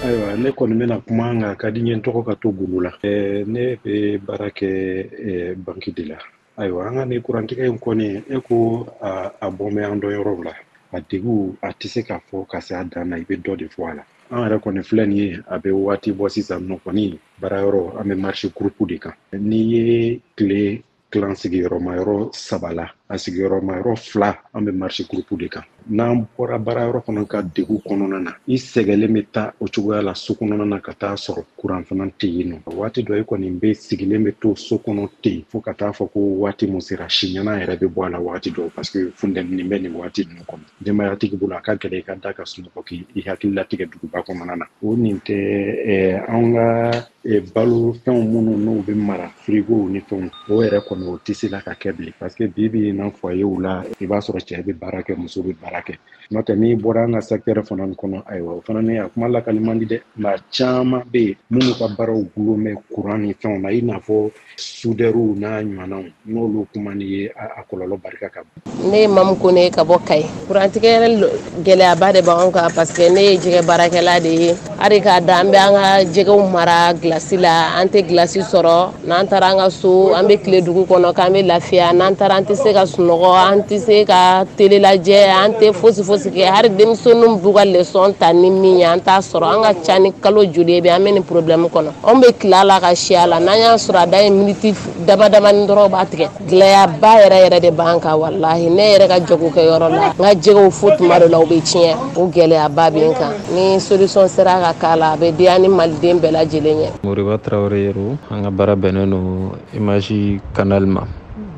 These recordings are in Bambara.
Ayiwa ne kɔni bɛna kuma kan ka di n ye n tɔgɔ ka to Gulu la. Ne bɛ baara kɛ banki de la. Ayiwa an ka nin kurantigɛ in kɔni e ko a bɔ bɛ an dɔn yɔrɔ la. A degun a tɛ se k'a fɔ ka se a dan na i bɛ dɔ de fɔ a la. An yɛrɛ kɔni filɛ nin ye a bɛ waati bɔ sisan nɔ kɔni baara yɔrɔ an bɛ marché groupe de kan. N'i ye tile tilan sigiyɔrɔma yɔrɔ 3 la a sigiyɔrɔma yɔrɔ 2 an bɛ marché groupe de kan. N'an bɔra baara yɔrɔ kɔnɔ ka degun kɔnɔna na i sɛgɛlen bɛ taa o cogoya la so kɔnɔna na ka taa sɔrɔ courant fana tɛ yen nɔ. Waati dɔ e kɔni bɛ sigilen bɛ to so kɔnɔ ten fo ka taa fɔ ko waati min sera siɲɛna yɛrɛ bɛ bɔ a la waati dɔw parce que funtɛni bɛ nin waati ninnu kɔnɔ. Denbayatigi bolo a ka gɛlɛn i ka da ka sunɔgɔ k'i hakili latigɛ duguba kɔnɔna na. O nin tɛ anw ka balo fɛnw minnu n'u bɛ mara frigo ni fɛnw o yɛrɛ kɔni o tɛ se la ka kɛ bilen parce que bi n'an foyer la i b'a sɔrɔ cɛ bɛ baara kɛ muso bɛ baara kɛ. N'o tɛ n'i bɔra an ka secteur fana kɔnɔ ayiwa o fana ne a kuma lakali man di dɛ nka caman bɛ yen minnu ka baaraw gulon bɛ courant ni fɛnw na i n'a fɔ soudeur n'a ɲɔgɔnnaw n'olu kuma ni ye a kɔlɔlɔ barika ka bon. Ne ye Mamu Kone ka bɔ Kayi. Kurantigɛ gɛlɛyaba de b'anw kan parce que ne ye jɛgɛ baarakɛla de ye. Hali k'a da an bɛ an ka jɛgɛw mara glace la an tɛ glace sɔrɔ n'an taara an ka so an bɛ tile dugu kɔnɔ k'an bɛ lafiya n'an taara an tɛ se ka sunɔgɔ an tɛ se ka télé lajɛ an tɛ fosi fosi kɛ hali denmisɛnninw b'u ka leçon ta ni min ye an t'a sɔrɔ an ka ca ni kalo joli bɛ an bɛ nin problème kɔnɔ anw bɛ tila la ka si a la n'an y'a sɔrɔ a da ye minute dama damani dɔrɔn b'a tigɛ gɛlɛyaba yɛrɛ de b'an kan walahi ne yɛrɛ ka jagokɛyɔrɔ la n ka jɛgɛw fo tuma dɔ la u bɛ tiɲɛ o gɛlɛyaba bɛ n kan ni solution sera ka k'a la a bɛ diya ni maliden bɛɛ lajɛlen ye. Moriba Traoré Yero an ka baara bɛnnen don image canal ma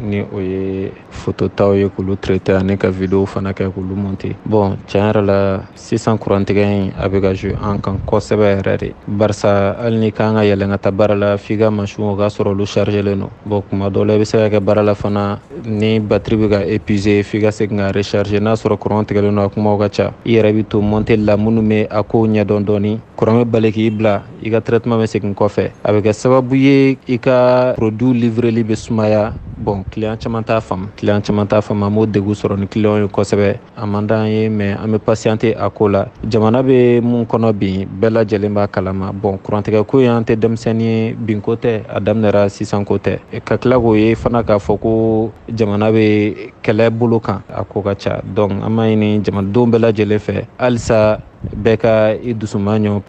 ni o ye photo taw ye k'olu traiter ani ka video fana kɛ k'olu monter. Bon tiɲɛ yɛrɛ la sisan kurantigɛ in a bɛ ka jouer an kan kosɛbɛ yɛrɛ de barisa hali ni kan ka yɛlɛn ka taa baara la f'i ka machine o ka sɔrɔ olu chargelen don. Bon kuma dɔw la i bɛ se ka kɛ baara la fana ni batterie bɛ ka épuiser f'i ka segin ka recharger n'a sɔrɔ courant tigɛlen don a kumaw ka ca i yɛrɛ bɛ to monter la minnu bɛ a kow ɲɛdɔn dɔɔni courant bɛ bali k'i bila i ka traitement bɛ segin kɔfɛ a bɛ kɛ sababu ye i ka produit livreli bɛ sumaya. Bon client caman t'a faamu an b'o degun sɔrɔ ni client ye kosɛbɛ a man d'an ye mais an bɛ patienter a ko la jamana bɛ mun kɔnɔ bi bɛɛ lajɛlen b'a kalama. Bon kurantigɛ ko in an tɛ denmisɛnnin ye binko tɛ a daminɛra sisan ko tɛ ka tila k'o ye fana k'a fɔ ko jamana bɛ kɛlɛ bolo kan a ko ka ca donc an b'a ɲini jamanadenw bɛɛ lajɛlen fɛ halisa bɛɛ ka i dusuma ɲɔ